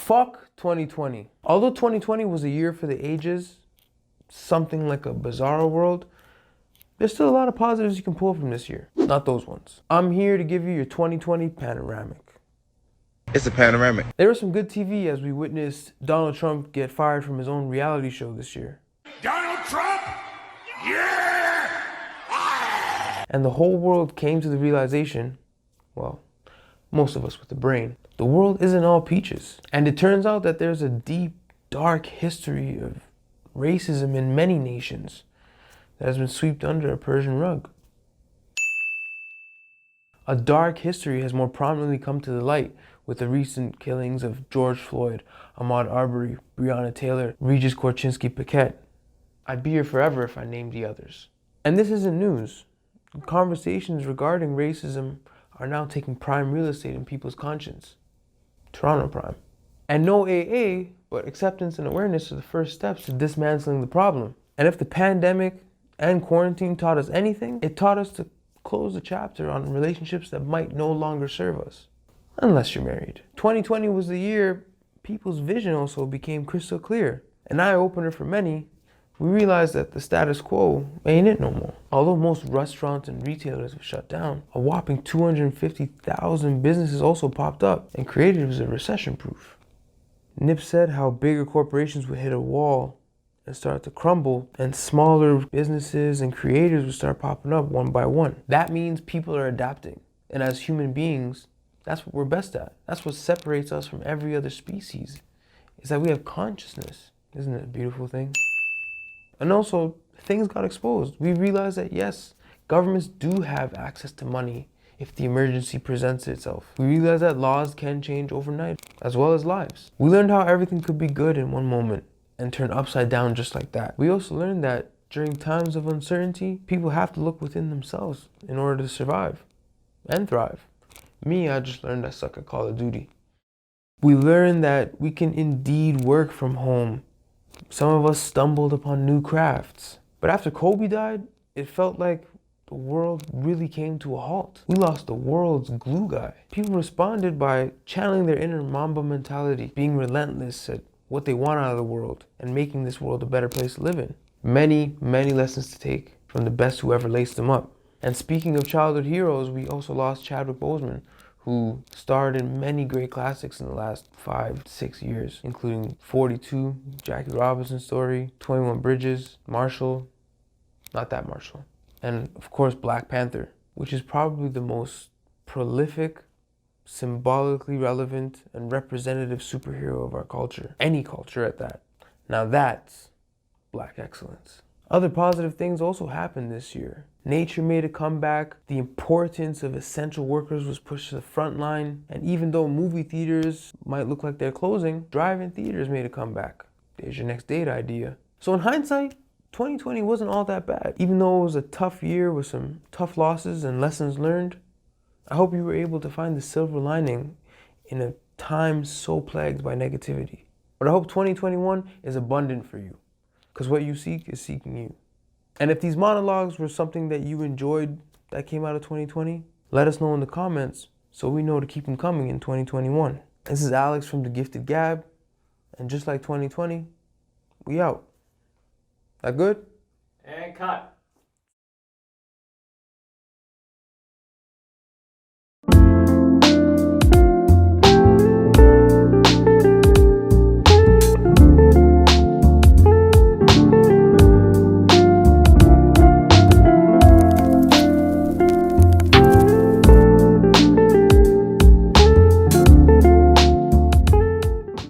Fuck 2020. Although 2020 was a year for the ages, something like a bizarro world, there's still a lot of positives you can pull from this year. Not those ones. I'm here to give you your 2020 Panoramic. It's a panoramic. There was some good TV as we witnessed Donald Trump get fired from his own reality show this year. Donald Trump? Yeah! And the whole world came to the realization, well, most of us with the brain, the world isn't all peaches. And it turns out that there's a deep, dark history of racism in many nations that has been swept under a Persian rug. A dark history has more prominently come to the light with the recent killings of George Floyd, Ahmaud Arbery, Breonna Taylor, Regis Korchinski-Paquette. I'd be here forever if I named the others. And this isn't news. Conversations regarding racism are now taking prime real estate in people's conscience. Toronto Prime. And no AA, but acceptance and awareness are the first steps to dismantling the problem. And if the pandemic and quarantine taught us anything, it taught us to close the chapter on relationships that might no longer serve us. Unless you're married. 2020 was the year people's vision also became crystal clear. An eye-opener for many. We realized that the status quo ain't it no more. Although most restaurants and retailers have shut down, a whopping 250,000 businesses also popped up and creatives are recession-proof. Nip said how bigger corporations would hit a wall and start to crumble, and smaller businesses and creators would start popping up one by one. That means people are adapting. And as human beings, that's what we're best at. That's what separates us from every other species, is that we have consciousness. Isn't it a beautiful thing? And also, things got exposed. We realized that yes, governments do have access to money if the emergency presents itself. We realized that laws can change overnight, as well as lives. We learned how everything could be good in one moment and turn upside down just like that. We also learned that during times of uncertainty, people have to look within themselves in order to survive and thrive. Me, I just learned I suck at Call of Duty. We learned that we can indeed work from home. Some of us stumbled upon new crafts. But after Kobe died, it felt like the world really came to a halt. We lost the world's glue guy. People responded by channeling their inner Mamba mentality, being relentless at what they want out of the world, and making this world a better place to live in. Many, many lessons to take from the best who ever laced them up. And speaking of childhood heroes, we also lost Chadwick Boseman, who starred in many great classics in the last 5-6 years, including 42, Jackie Robinson's Story, 21 Bridges, Marshall, not that Marshall, and of course Black Panther, which is probably the most prolific, symbolically relevant, and representative superhero of our culture. Any culture at that. Now that's Black excellence. Other positive things also happened this year. Nature made a comeback, the importance of essential workers was pushed to the front line, and even though movie theaters might look like they're closing, drive-in theaters made a comeback. There's your next date idea. So in hindsight, 2020 wasn't all that bad. Even though it was a tough year with some tough losses and lessons learned, I hope you were able to find the silver lining in a time so plagued by negativity. But I hope 2021 is abundant for you, because what you seek is seeking you. And if these monologues were something that you enjoyed that came out of 2020, let us know in the comments so we know to keep them coming in 2021. This is Alex from the Gifted Gab, and just like 2020, we out. That good? And cut.